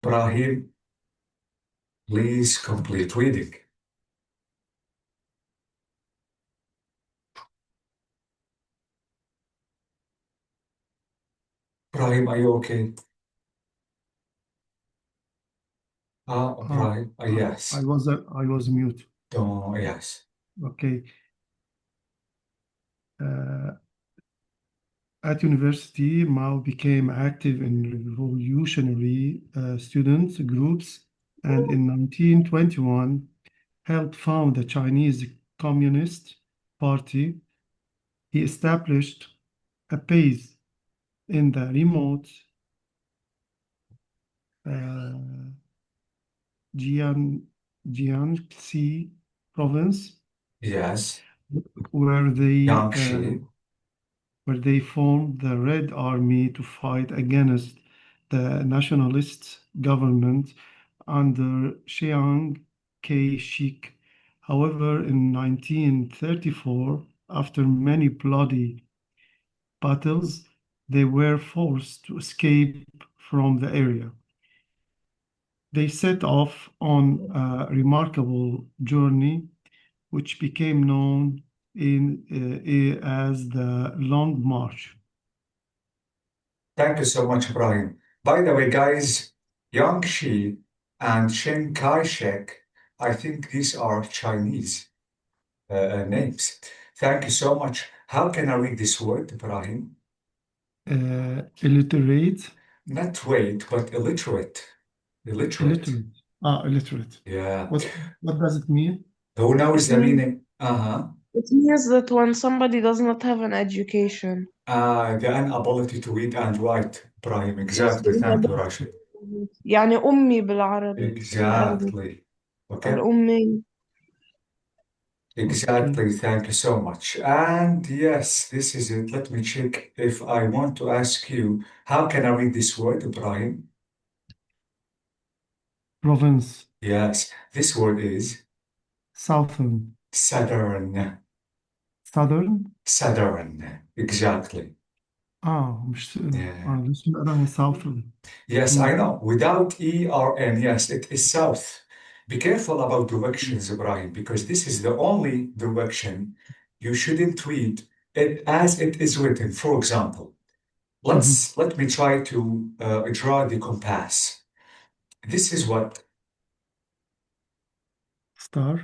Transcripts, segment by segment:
Brahim, please complete reading. Brahim, are you okay? Brahim, I yes. was mute. Oh, yes. Okay. At university, Mao became active in revolutionary student groups, and in 1921 helped found the Chinese Communist Party. He established a base in the remote uh, Jian, Jiangxi province, Yes. where they uh, Yangshi. where they formed the Red Army to fight against the nationalist government under Chiang Kai-shek. However, in 1934, after many bloody battles, they were forced to escape from the area. They set off on a remarkable journey, which became known as the Long March. Thank you so much, Brahim. By the way, guys, Yangshi and Chiang Kai-shek, I think these are Chinese names. Thank you so much. How can I read this word, Brahim? Illiterate, Not wait, but illiterate. Illiterate. illiterate. Illiterate. Yeah. What what does it mean? Who knows It the means meaning? Uh-huh. it means that when somebody does not have an education. The inability to read and write, Brahim. Yes. Exactly. Thank you, Rashid. يعني أمي بالعربي بالعربي Exactly. Okay. الأمي. Okay. Exactly. Thank you so much. And yes, this is it. Let me check if I want to ask you, how can I read this word, Ibrahim? Province, Yes, this word is southern, southern. southern. Southern. Exactly. مش Yeah. ليش بنقراها southern. Yes, I know. Without ERN, yes, it is south. Be careful about directions, Ibrahim, because this is the only direction you shouldn't read it as it is written. For example, let me try to draw the compass. This is what, Star,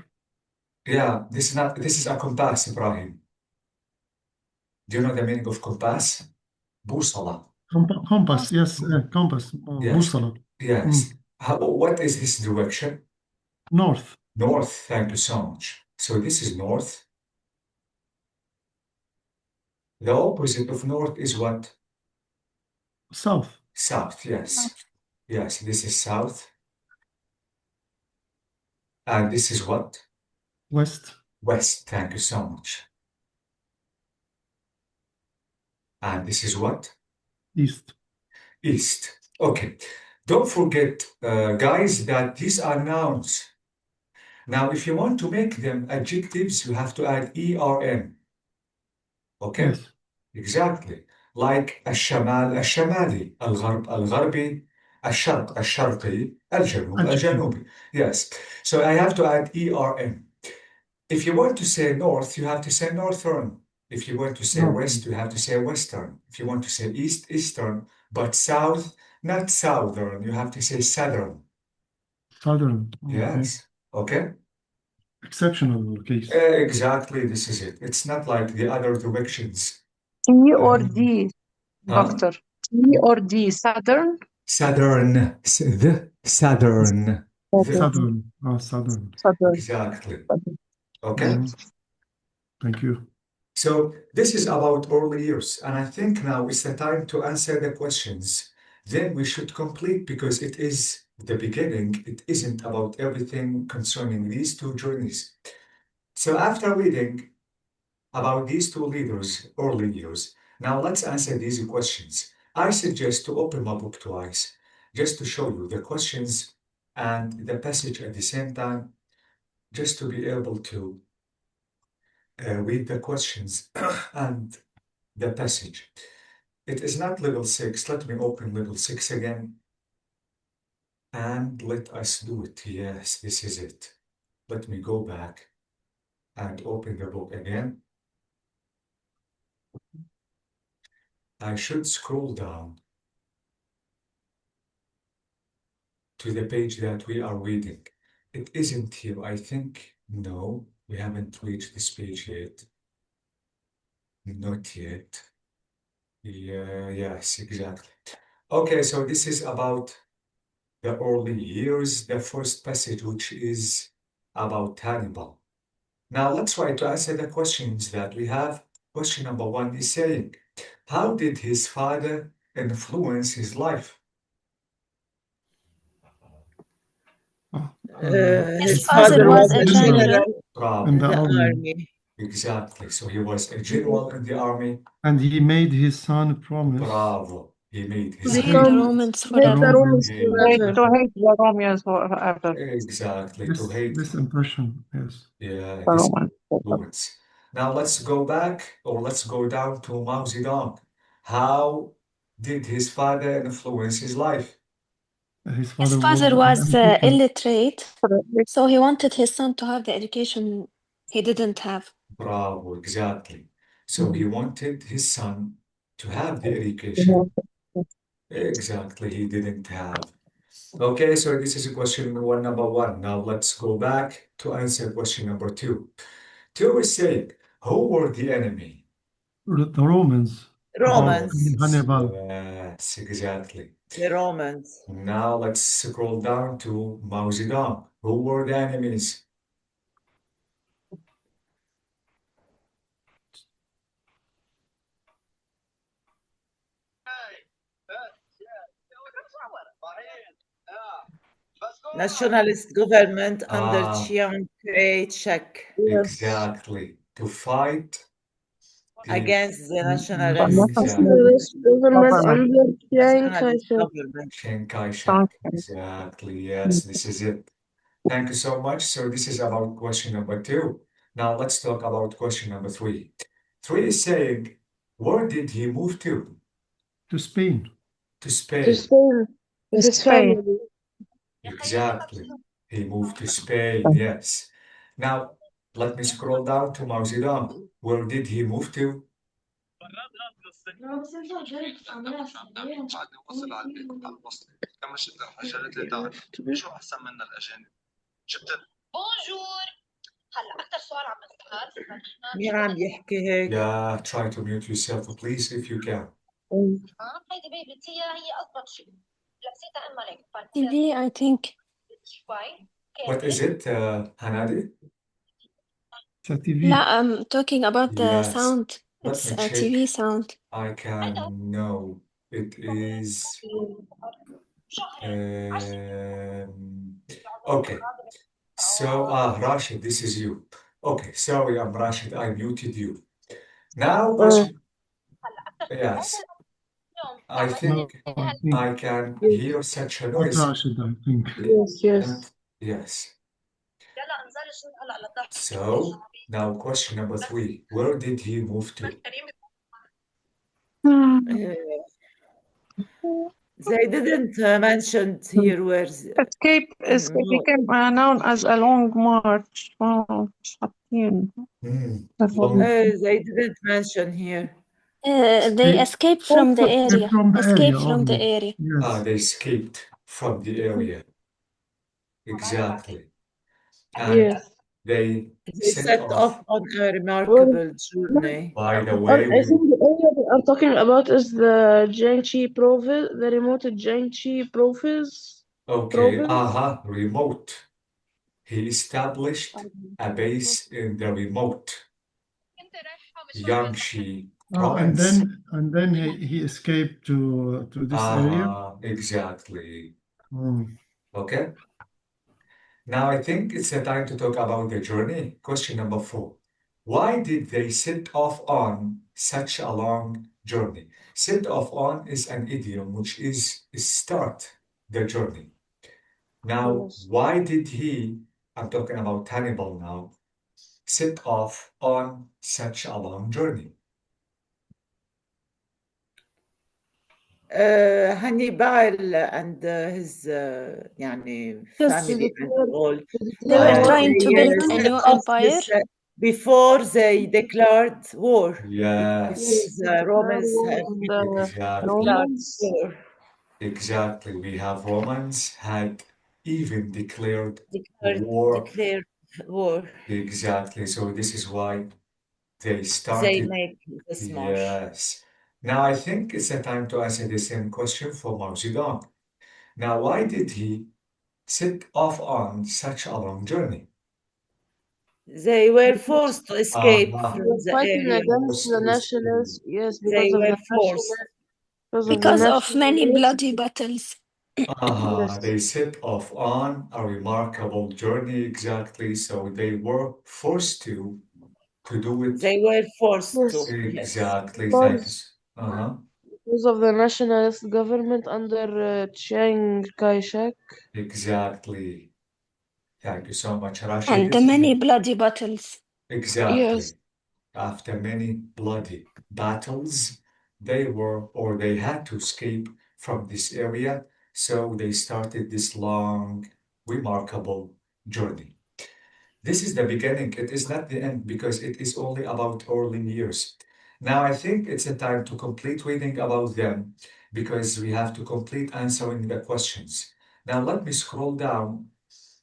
yeah, this is a compass, Ibrahim. Do you know the meaning of compass? Busala. compass. Yes, compass. Yes, بوصلة. yes. What is this direction? North, North, thank you so much. So this is north. The opposite of north is what? south, South, yes. Yes, this is south. And this is what? west, West, thank you so much. And this is what? east. East. Okay. Don't forget, guys, that these are nouns. Now, if you want to make them adjectives, you have to add ERN. Okay? Yes. Exactly. Like الشمال الشمالي, الغرب الغربي, الشرق الشرقي, الجنوب Adjective. الجنوبي. Yes. So I have to add ERN. If you want to say north, you have to say northern. If you want to say west, Northern. you have to say western. If you want to say east, eastern. But south, not southern. You have to say southern. Southern. Okay. Yes. Okay. Exceptional case. Exactly. This is it. It's not like the other directions. T or D, Huh? doctor. T or D, Southern. Southern. The southern. The. Southern. Southern. Southern. Exactly. Okay. Mhm. Thank you. So this is about early years, and I think now is the time to answer the questions. Then we should complete because it is the beginning. It isn't about everything concerning these two journeys. So after reading about these two leaders' early years, now let's answer these questions. I suggest to open my book twice, just to show you the questions and the passage at the same time, just to be able to read the questions and the passage. It is not level 6. Let me open level 6 again. And let us do it. Yes, this is it. Let me go back and open the book again. I should scroll down to the page that we are reading. It isn't here, I think. No, we haven't reached this page yet. Not yet. Yeah, yes, exactly. Okay, so this is about the early years, the first passage, which is about Hannibal. Now let's try to answer the questions that we have. Question number one is saying, how did his father influence his life? His father was a general general. in in the the army, army. Exactly. So he was a general in the army. and he made his son promise Bravo. He made his To Hate become the Romans hate the forever. Romans Hate forever. To hate the Romans forever. exactly to hate this impression. Yes. yeah, The his Romans. influence. Now let's go back or let's go down to Mao Zedong. How did his father influence his life? His His father father was was an educator. illiterate, so he wanted his son to have the education he didn't have. Bravo, exactly. So he wanted his son to have the education. Exactly, he didn't have. Okay, so this is question one, number one. Now let's go back to answer question number two. Two is saying, who were the enemy? The Romans. Romans. Hannibal. Yes, exactly. The Romans. Now let's scroll down to Mao Zedong. Who were the enemies? Nationalist government under Ah, Chiang Kai-shek exactly. To fight the against the Exactly. Nationalist government under Chiang nationalist Kai-shek. government. Chiang Kai-shek. Exactly. Yes, this is it. Thank you so much. So this is about question number two. Now let's talk about question number three. Three is saying, where did he move to? To Spain. To To Spain. Spain with his Spain. family. Exactly. He moved to Spain, yes. Now, let me scroll down to Mao Zedong. Where did he move to? وصل على البيت على الوصل كما شفت حجرت لي تعرف شو احسن من الاجانب جبت بونجور هلا اكثر سؤال عم نسال مين عم يحكي هيك؟ Yeah, try to mute yourself, please, if you can. هيدي بيبي تيا هي اضبط شيء لبسيتها اما لك TV, I think. شوي What is it, Hanadi? It's a TV. لا, I'm talking about the Yes. sound. Let It's me a check. TV sound. I can know. It is. Okay. So, Rashid, this is you. Okay, sorry, I'm Rashid. I muted you. Now, question. Yes, I think No, I think I can hear such a not noise. Rashid, I think. Yes, yes. And yes. يلا انزل شو هلا للضحك So, now question number three. Where did he move to? They didn't mention here where Escape became known as a long march. Oh, مش حاطين. Long, they didn't mention here. They They escaped from the area. From the area Escaped from the only. area. Yes. they escaped from the area. Exactly. And Yes. they They set set off. off on a remarkable journey. By the I way, think the area they are talking about is the Jiangxi province, the remote Jiangxi province. okay, Province. remote. He established a base in the remote Yangtze And province. then he escaped to this area. Exactly. Mm. Okay. Now I think it's the time to talk about the journey. Question number four. Why did they set off on such a long journey? Set off on is an idiom which is start the journey. Now, Yes. why did I'm talking about Hannibal now, set off on such a long journey? Hannibal and his يعني Yes, family and all. They were Uh, trying to build a Set new up empire. this, before they declared war. Yes, Because Romans have exactly. declared Romans. war. Exactly. We have Romans had even declared Declared war. Exactly. So this is why they They started. make this march. Yes. Now I think it's a time to answer the same question for Mao Zedong. Now, why did he set off on such a long journey? They were forced to escape from We're the fighting area. against the nationalists. Yes, They because of were the forced. Because of many nationalists. bloody battles. Yes. They set off on a remarkable journey, exactly. So they were forced to do it. They were forced Yes. to. Yes. Exactly. Because- Thanks. Uh-huh. Because of the nationalist government under Chiang Kai-shek. Exactly. Thank you so much, Rashid. And the This is many bloody battles. exactly. Yes. After many bloody battles, they had to escape from this area, so they started this long, remarkable journey. This is the beginning. It is not the end because it is only about early years. Now, I think it's a time to complete reading about them because we have to complete answering the questions. Now, let me scroll down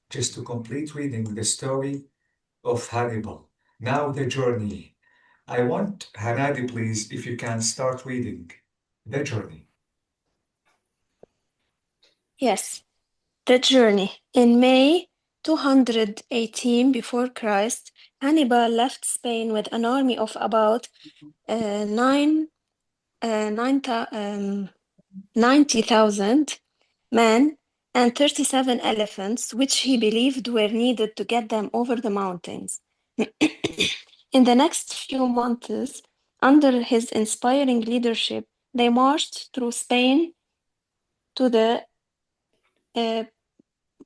just to complete reading the story of Hannibal. Now, the journey. I want Hanadi, please, if you can start reading the journey. Yes. The journey. In May 218 before Christ, Hannibal left Spain with an army of about 90,000 men and 37 elephants, which he believed were needed to get them over the mountains. In the next few months, under his inspiring leadership, they marched through Spain to the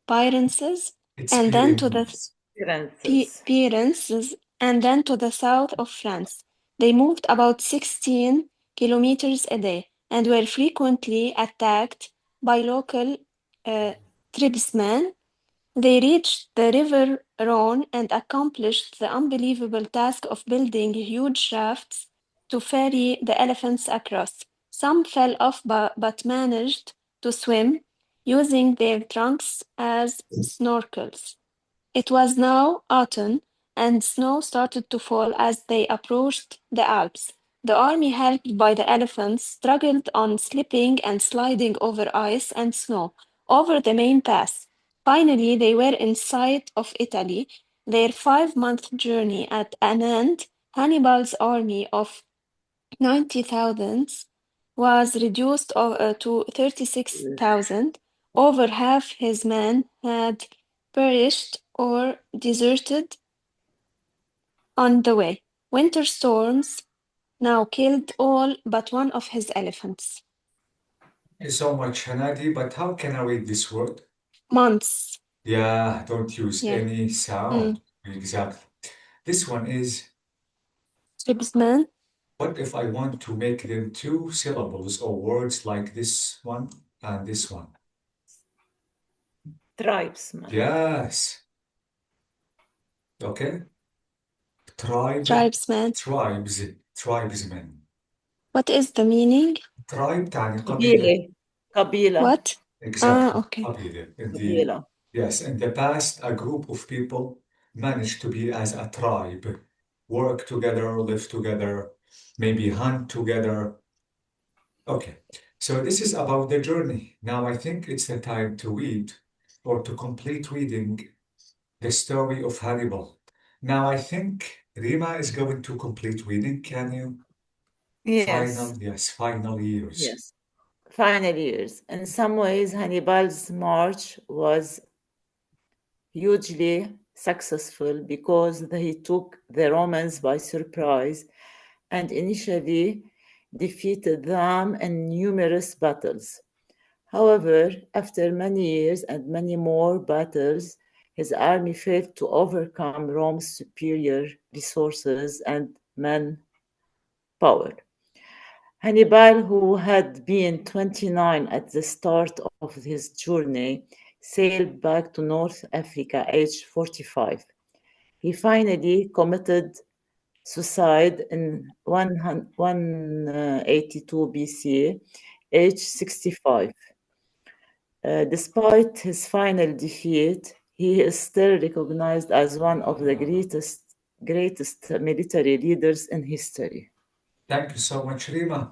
Pyrenees It's and then to the Pyrenees. Pyrenees and then to the south of France. They moved about 16 kilometers a day and were frequently attacked by local tribesmen. They reached the river Rhone and accomplished the unbelievable task of building huge rafts to ferry the elephants across. Some fell off but managed to swim, using their trunks as snorkels. It was now autumn, and snow started to fall as they approached the Alps. The army, helped by the elephants, struggled on, slipping and sliding over ice and snow over the main pass. Finally, they were in sight of Italy, their 5-month journey at an end. Hannibal's army of 90,000 was reduced to 36,000. Over half his men had perished or deserted on the way. Winter storms now killed all but one of his elephants. Thank you so much, Hanadi, but how can I read this word? Months. Yeah, don't use Yeah. any sound. Exactly. This one is, Tribesman. what if I want to make them 2 syllables or words like this one and this one? Tribesman. Yes. Okay. Tribesman. Tribesmen. What is the meaning? Tribe تعني قبيلة. قبيلة. What? Exactly. Okay. قبيلة. قبيلة. Yes, in the past, a group of people managed to be as a tribe, work together, live together, maybe hunt together. Okay, so this is about the journey. Now I think it's the time to read or to complete reading the story of Hannibal. Now I think Rima is going to complete reading. Can you? Yes. Final years. Yes. Final years. In some ways, Hannibal's march was hugely successful because he took the Romans by surprise and initially defeated them in numerous battles. However, after many years and many more battles, his army failed to overcome Rome's superior resources and manpower. Hannibal, who had been 29 at the start of his journey, sailed back to North Africa aged 45. He finally committed suicide in 182 BC, age 65. Despite his final defeat, he is still recognized as one of the greatest military leaders in history. Thank you so much, Rima.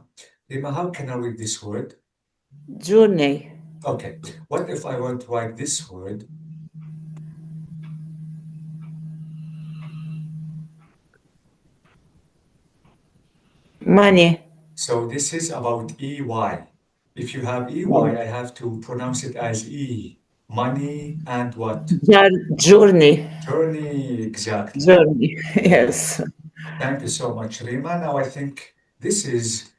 Rima, how can I read this word? Journey. Okay. What if I want to write this word? Money. So this is about EY. If you have EY, I have to pronounce it as E. Money and what? Journey. Journey, exactly. Journey. Yes. Thank you so much, Rima. Now I think this is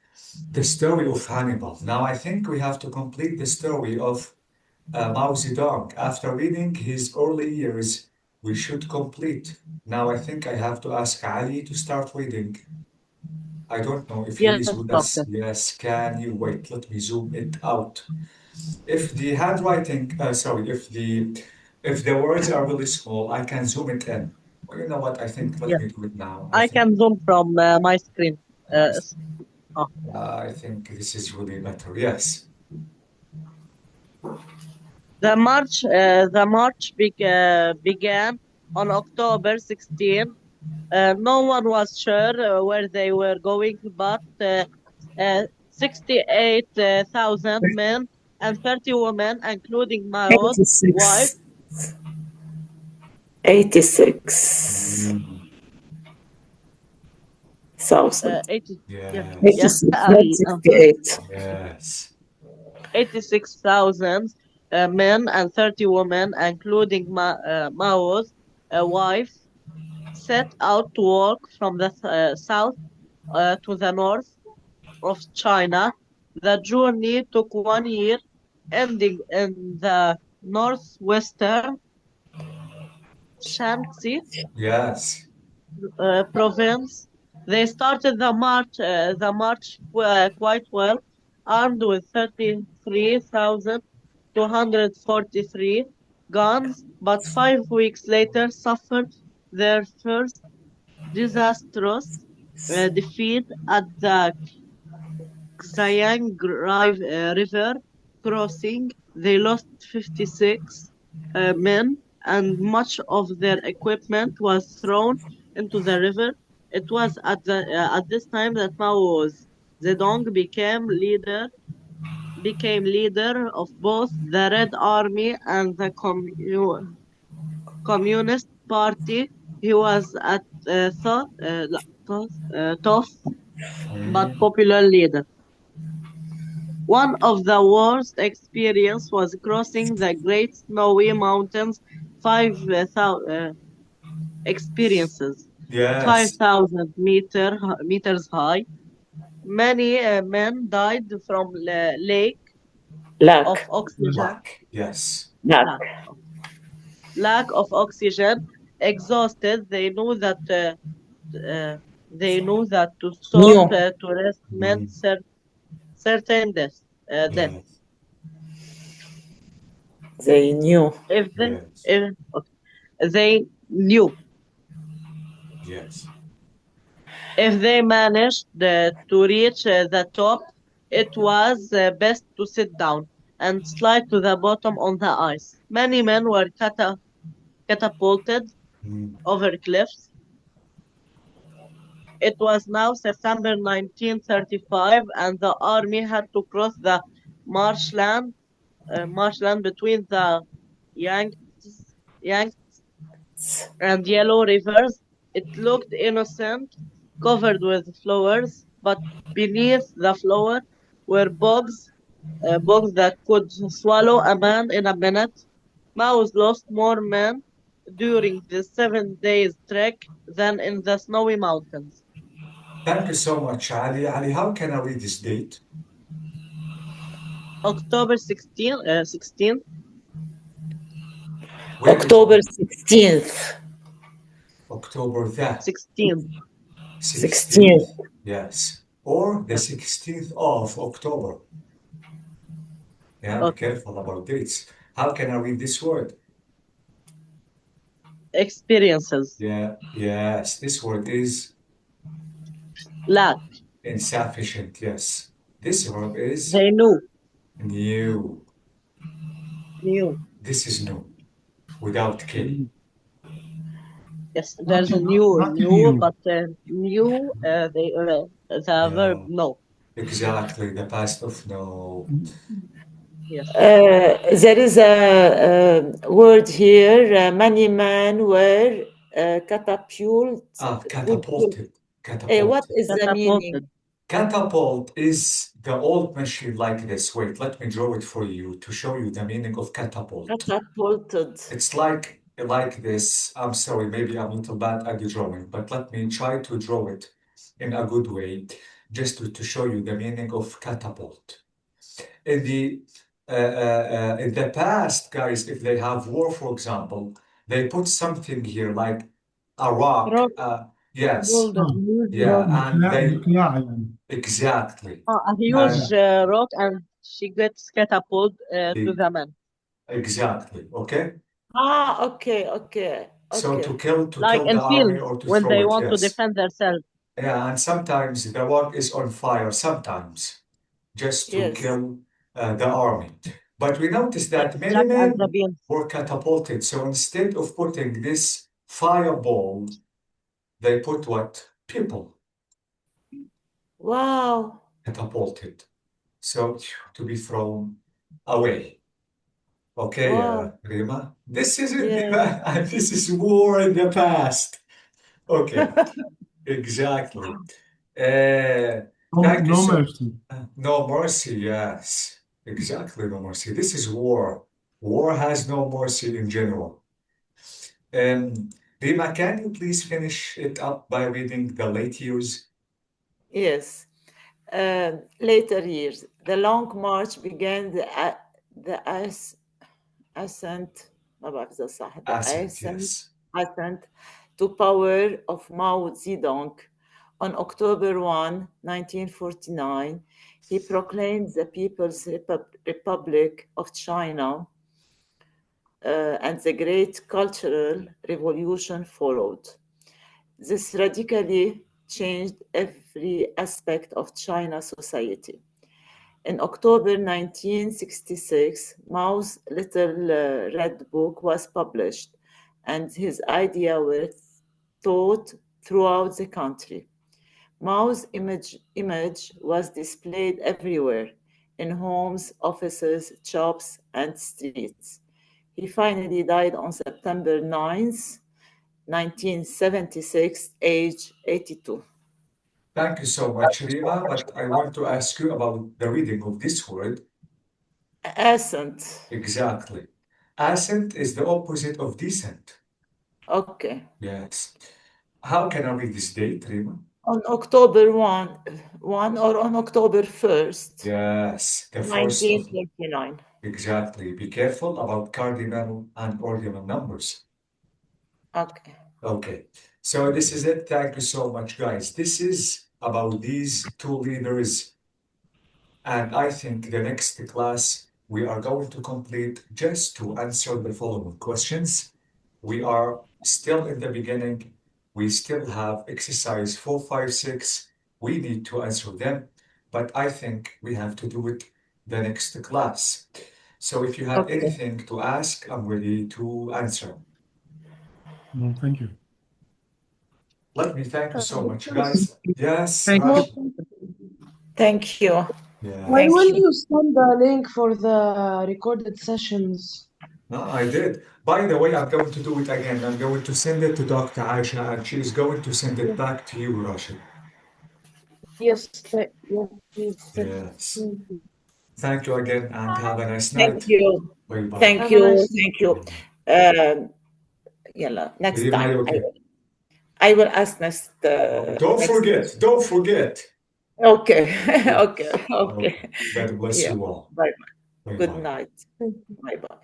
the story of Hannibal. Now I think we have to complete the story of Mao Zedong. After reading his early years, we should complete. Now I think I have to ask Ali to start reading. I don't know if he Yes, is with us. doctor. Yes, can you wait? Let me zoom it out. If the handwriting, if the words are really small, I can zoom it in. Well, you know what? I think let Yes. me do it now. I can zoom from my screen. I think this is really better. Yes. The march began on October 16. No one was sure where they were going, but 68,000 men and 30 women, including Mao's wife. 86,000. 86,000 men and 30 women, including Mao's wife, set out to walk from the south to the north of China. The journey took 1 year, ending in the northwestern Shanxi province. They started the march quite well, armed with 33,243 guns, but 5 weeks later suffered their first disastrous defeat at the Xiang River crossing. They lost 56 men, and much of their equipment was thrown into the river. It was at this time that Mao Zedong became leader of both the Red Army and the Communist Party. He was a tough but popular leader. One of the worst experiences was crossing the Great Snowy Mountains, 5,000 meters high. Many men died from lack of oxygen. Lack of oxygen. Exhausted, they knew that to stop to rest meant certain death. They knew. They knew. Yes. If they managed to reach the top, it was best to sit down and slide to the bottom on the ice. Many men were catapulted over cliffs. It was now September 1935, and the army had to cross the marshland between the Yangtze and Yellow rivers. It looked innocent, covered with flowers, but beneath the flower were bogs that could swallow a man in a minute. Mao lost more men during the 7 days trek than in the snowy mountains. Thank you so much, Ali. Ali, how can I read this date? October 16. October 16th. October the 16th. 16th. Yes. or the 16th of October. Yeah, be Okay. careful about dates. How can I read this word? Experiences. Yeah, yes, this word is Lack. insufficient, yes. This verb is They knew. new. New. This is new, without K. Yes, there's a Not new, new. but new, the verb Yeah, no. exactly, the past of no. Yes. There is a word here. Many men were catapulted. Catapulted. What Catapulted. is the meaning? Catapulted. Catapult is the old machine like this. Wait, let me draw it for you to show you the meaning of catapult. Catapulted. It's like this. I'm sorry, maybe I'm a little bad at the drawing, but let me try to draw it in a good way, just to show you the meaning of catapult. In the past, guys, if they have war, for example, they put something here like a rock. Rock. Yes, Boulder. yeah, and they مقلاع يعني. exactly. A huge rock, and she gets catapulted to the man. Exactly. Okay. Okay. So to Like kill in the army fields, or to when throw they it, want to yes. defend themselves. Yeah, and sometimes the rock is on fire, sometimes, just to Yes. kill the army. But we noticed that many Jack and the men beans. were catapulted. So instead of putting this fireball, they put what? People Wow. catapulted. So to be thrown away. Okay, Wow. Rima, this isn't Yeah. this is war in the past. Okay, exactly. Thank you No so mercy. No mercy, yes. Exactly, no mercy. This is war. War has no mercy in general. Rima, can you please finish it up by reading the late years? Yes. Later years, the long march began. The ascent. ما بعرف إذا صح. The Ascent, yes. ascent to power of Mao Zedong. On October 1, 1949, he proclaimed the People's Republic of China, and the Great Cultural Revolution followed. This radically changed every aspect of China's society. In October 1966, Mao's Little Red Book was published, and his ideas were taught throughout the country. Mao's image was displayed everywhere, in homes, offices, shops, and streets. He finally died on September 9th, 1976, age 82. Thank you so much, Rima, but I want to ask you about the reading of this word. Ascent. Exactly. Ascent is the opposite of descent. Okay. Yes. How can I read this date, Rima? On October 1 or on October 1st, Yes, the first of 1939. exactly. Be careful about cardinal and ordinal numbers. Okay. Okay, so this is it. Thank you so much, guys. This is about these two leaders. And I think the next class we are going to complete just to answer the following questions. We are still in the beginning. We still have exercise 4, 5, 6. We need to answer them, but I think we have to do it the next class. So if you have Okay. anything to ask, I'm ready to answer. No, thank you. Let me thank you so much, guys. Yes, Thank Rashid. Thank you. Yeah. Why Thank will you. you send the link for the recorded sessions? No, I did. By the way, I'm going to do it again. I'm going to send it to Dr. Aisha, and she is going to send it back to you, Rashid. Yes, yes, please. Yes. Thank you again, and have a nice Thank night. you. Bye-bye. Thank Have a you. nice Thank you. يلا, next Rima, time. okay. I will ask next. Don't next forget. Don't forget. Okay. Yes. Okay. God bless Yeah. you all. Bye. Bye-bye. Good night. Bye bye.